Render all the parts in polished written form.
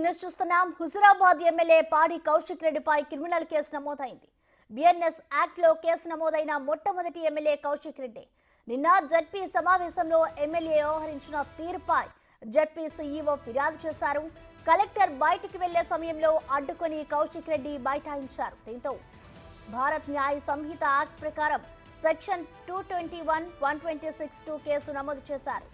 News చూస్తున్నాం. Huzurabad MLA పాడి కౌశిక్ రెడ్డిపై క్రిమినల్ కేసు నమోదైంది. బిఎన్ఎస్ యాక్ట్ లో కేసు నమోదైన మొట్టమొదటి ఎమ్మెల్యే కౌశిక్ రెడ్డి. నిన్న జడ్పీ సమావేశంలో ఎమ్మెల్యే వ్యవహరించిన తీరుపై జడ్పీ సీఈఓ ఫిర్యాదు చేశారు. కలెక్టర్ బయటికి వెళ్లే సమయంలో అడ్డుకొని కౌశిక్ రెడ్డి బైఠాయించారు. దీంతో భారత్ న్యాయ సంహిత యాక్ట్ ప్రకారం సెక్షన్ 221, 126 కేసు నమోదు చేశారు.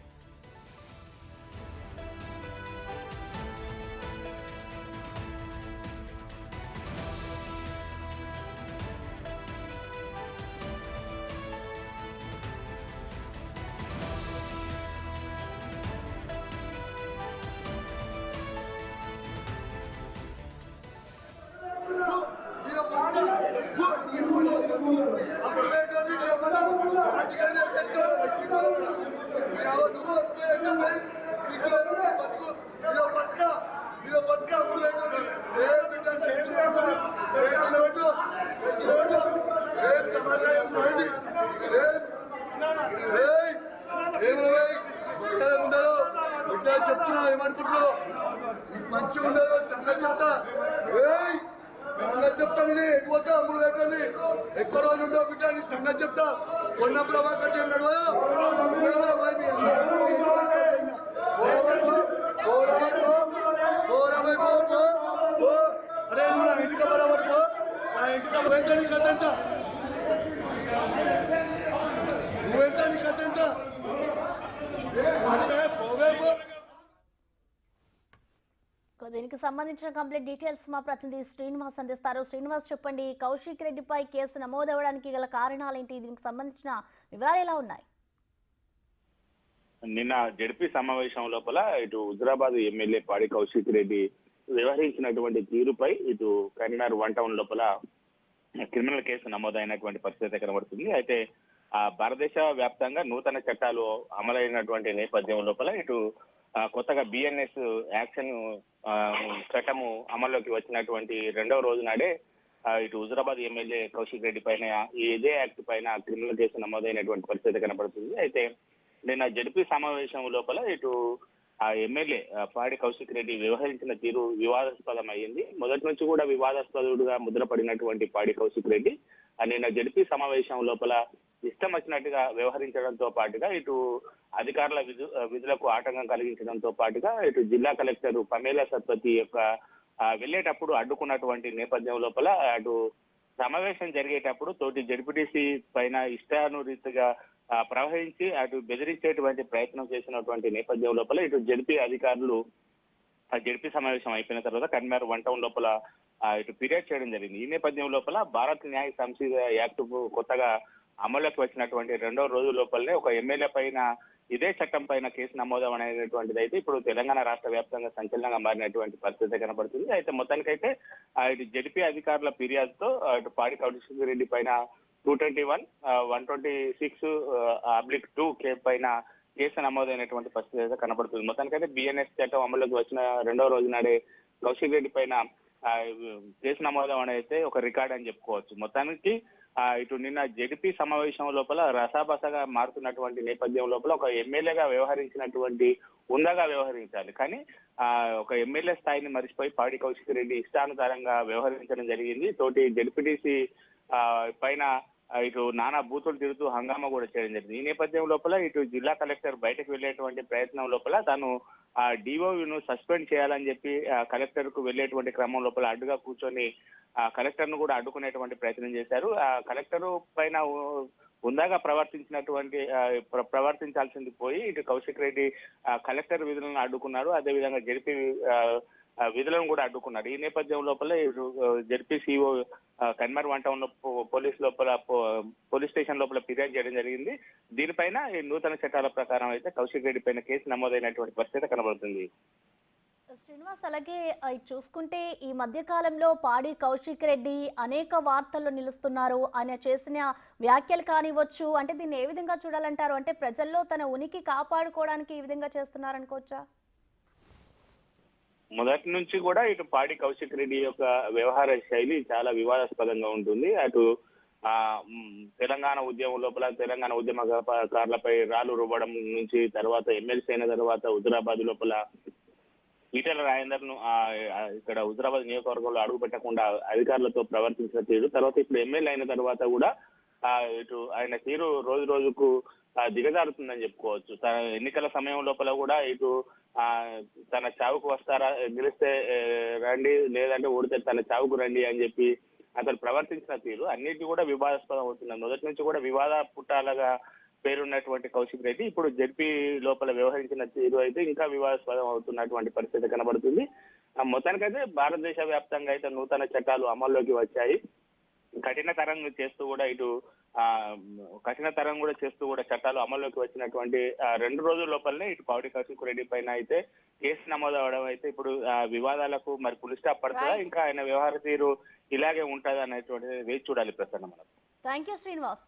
చెప్తున్నా ఏమనుకుంటున్నావు? మంచిగా ఉండదు సంగతి చెప్తా. సంగతి చెప్తాను. ఇది ఎక్కువ అమ్ముడు పెట్టండి. ఎక్కువ రోజులు ఉండవు బిడ్డ. నీ సంగతి చెప్తా. కొన్న ప్రభాకర్ అన్నాడు అరే నువ్వు నా ఇంటికి బరాబర్ పో. నా ఇంటికి పోయిందా నీ కథ ఎంత? నువ్వెంత నీ కథ ఎంత? అదే పోవే పో. దీనికి సంబంధించిన కంప్లీట్ డీటెయిల్స్ మా ప్రతినిధి శ్రీనివాస్ అందిస్తారు. శ్రీనివాస్, చెప్పండి, కౌశిక్ రెడ్డిపై కేసు నమోదవడానికి గల కారణాలేంటి? దీనికి సంబంధించిన వివరాలు ఎలా ఉన్నాయి? నిన్న జడ్పీ సమావేశం లోపల ఇటు హుజురాబాద్ ఎమ్మెల్యే పాడి కౌశిక్ రెడ్డి వ్యవహరించినటువంటి తీరుపై ఇటు కరీంనగర్ 1 టౌన్ లోపల క్రిమినల్ కేసు నమోదైనటువంటి పరిస్థితి కనబడుతుంది. అయితే భారతదేశ వ్యాప్తంగా నూతన చట్టాలు అమలైనటువంటి నేపథ్యం లోపల ఇటు కొత్తగా బిఎన్ఎస్ యాక్షన్ చట్టము అమల్లోకి వచ్చినటువంటి 2వ రోజు నాడే ఇటు హుజురాబాద్ ఎమ్మెల్యే కౌశిక్ రెడ్డి పైన ఇదే యాక్ట్ పైన క్రిమినల్ కేసు నమోదైనటువంటి పరిస్థితి కనబడుతుంది. అయితే నిన్న జడ్పీ సమావేశం లోపల ఇటు ఎమ్మెల్యే పాడి కౌశిక్ రెడ్డి వ్యవహరించిన తీరు వివాదాస్పదం అయ్యింది. మొదటి నుంచి కూడా వివాదాస్పదుడుగా ముద్రపడినటువంటి పాడి కౌశిక్ రెడ్డి నిన్న జడ్పీ సమావేశం లోపల ఇష్టం వచ్చినట్టుగా వ్యవహరించడంతో పాటుగా ఇటు అధికారుల విధులకు ఆటంకం కలిగించడంతో పాటుగా ఇటు జిల్లా కలెక్టర్ పమేలా సత్పతి యొక్క వెళ్ళేటప్పుడు అడ్డుకున్నటువంటి నేపథ్యం లోపల అటు సమావేశం జరిగేటప్పుడు తోటి జడ్పీటీసీ పైన ఇష్టానురీతిగా ప్రవహించి అటు బెదిరించేటువంటి ప్రయత్నం చేసినటువంటి నేపథ్యం లోపల ఇటు జడ్పీ అధికారులు జడ్పీ సమావేశం అయిపోయిన తర్వాత కరీంనగర్ 1 టౌన్ లోపల ఇటు ఫిర్యాదు చేయడం జరిగింది. ఈ నేపథ్యం లోపల భారత్ న్యాయ సంహిత యాక్ట్ కొత్తగా అమల్లోకి వచ్చినటువంటి 2వ రోజు లోపలనే ఒక ఎమ్మెల్యే పైన ఇదే చట్టం పైన కేసు నమోదు అనేటువంటిది అయితే ఇప్పుడు తెలంగాణ రాష్ట్ర వ్యాప్తంగా సంచలనంగా మారినటువంటి పరిస్థితి కనబడుతుంది. అయితే మొత్తానికైతే ఇటు జడ్పీ అధికారుల ఫిర్యాదుతో ఇటు పాడి కౌశిక్ రెడ్డి పైన 221, 126/2 పైన కేసు నమోదైనటువంటి పరిస్థితి అయితే కనబడుతుంది. మొత్తానికైతే బిఎన్ఎస్ చట్టం అమల్లోకి వచ్చిన 2వ రోజు నాడే కౌశిక్ రెడ్డి పైన కేసు నమోదం అనేది ఒక రికార్డ్ అని చెప్పుకోవచ్చు. మొత్తానికి ఇటు నిన్న జడ్పీ సమావేశం లోపల రసాబసగా మారుతున్నటువంటి నేపథ్యం లోపల ఒక ఎమ్మెల్యేగా వ్యవహరించినటువంటి ఉందగా వ్యవహరించాలి, కానీ ఒక ఎమ్మెల్యే స్థాయిని మరిచిపోయి పాడి కౌశిక్ రెడ్డి ఇష్టానుసారంగా వ్యవహరించడం జరిగింది. తోటి జడ్పీటీసీ పైన ఇటు నానా బూతులు తిరుగుతూ హంగామా కూడా చేయడం జరిగింది. ఈ నేపథ్యం లోపల ఇటు జిల్లా కలెక్టర్ బయటకు వెళ్లేటువంటి ప్రయత్నం లోపల తాను డిఓను సస్పెండ్ చేయాలని చెప్పి కలెక్టర్ కు వెళ్లేటువంటి క్రమం లోపల అడ్డుగా కూర్చొని కలెక్టర్ ను కూడా అడ్డుకునేటువంటి ప్రయత్నం చేశారు. కలెక్టర్ పైన ఉందాగా ప్రవర్తించాల్సింది పోయి ఇటు కౌశిక్ రెడ్డి కలెక్టర్ విధులను అడ్డుకున్నారు. అదేవిధంగా జడ్పీ విధులను కూడా అడ్డుకున్నారు. ఈ నేపథ్యం లోపల ZP CO Karimnagar 1 town police station లోపల ఫిర్యాదు చేయడం జరిగింది. దీనిపైన ఈ నూతన చట్టాల ప్రకారం అయితే కౌశిక్ రెడ్డి పైన కేసు నమోదైనటువంటి పరిస్థితి కనబడుతుంది. శ్రీనివాస్, అలాగే చూసుకుంటే ఈ మధ్య కాలంలో పాడి కౌశిక్ రెడ్డి అనేక వార్తల్లో నిలుస్తున్నారు. ఆయన చేసిన వ్యాఖ్యలు కానివచ్చు, అంటే దీన్ని ఏ విధంగా చూడాలంటారు? అంటే ప్రజల్లో తన ఉనికి కాపాడుకోవడానికి ఈ విధంగా చేస్తున్నారనుకోవచ్చా? మొదటి నుంచి కూడా ఇటు పాడి కౌశిక్ రెడ్డి యొక్క వ్యవహార శైలి చాలా వివాదాస్పదంగా ఉంటుంది. అటు తెలంగాణ ఉద్యమం లోపల తెలంగాణ ఉద్యమకారులపై రాళ్లు రువ్వడం నుంచి తర్వాత ఎమ్మెల్సీ అయిన తర్వాత హుజురాబాద్ లోపల ఈటెల రాజేందర్ ను ఇక్కడ హుజరాబాద్ నియోజకవర్గంలో అడుగు పెట్టకుండా అధికారులతో ప్రవర్తించిన తీరు, తర్వాత ఇప్పుడు ఎమ్మెల్యే అయిన తర్వాత కూడా ఇటు ఆయన తీరు రోజు రోజుకు దిగజారుతుందని చెప్పుకోవచ్చు. ఎన్నికల సమయం లోపల కూడా ఇటు తన చావుకు వస్తారా, గెలిస్తే రండి, లేదంటే ఓడితే తన చావుకు రండి అని చెప్పి అతను ప్రవర్తించిన తీరు అన్నిటి కూడా వివాదాస్పదం అవుతున్నది. మొదటి నుంచి కూడా వివాద పుట్టాలుగా పేరున్నటువంటి కౌశిక్ రెడ్డి ఇప్పుడు జడ్పీ లోపల వ్యవహరించిన తీరు అయితే ఇంకా వివాదాస్పదం అవుతున్నటువంటి పరిస్థితి కనబడుతుంది. మొత్తానికైతే భారతదేశ వ్యాప్తంగా అయితే నూతన చట్టాలు అమల్లోకి వచ్చాయి. కఠినతరం చేస్తూ కూడా చట్టాలు అమల్లోకి వచ్చినటువంటి 2 రోజుల లోపలనే ఇటు పాడి కౌశిక్ రెడ్డి పైన అయితే కేసు నమోదు అవడం అయితే ఇప్పుడు వివాదాలకు మరి పులి స్టాప్ పడుతుందా, ఇంకా ఆయన వ్యవహార తీరు ఇలాగే ఉంటుందా అనేటువంటిది వేచి చూడాలి ప్రసన్న. మనం థ్యాంక్ యూ శ్రీనివాస్.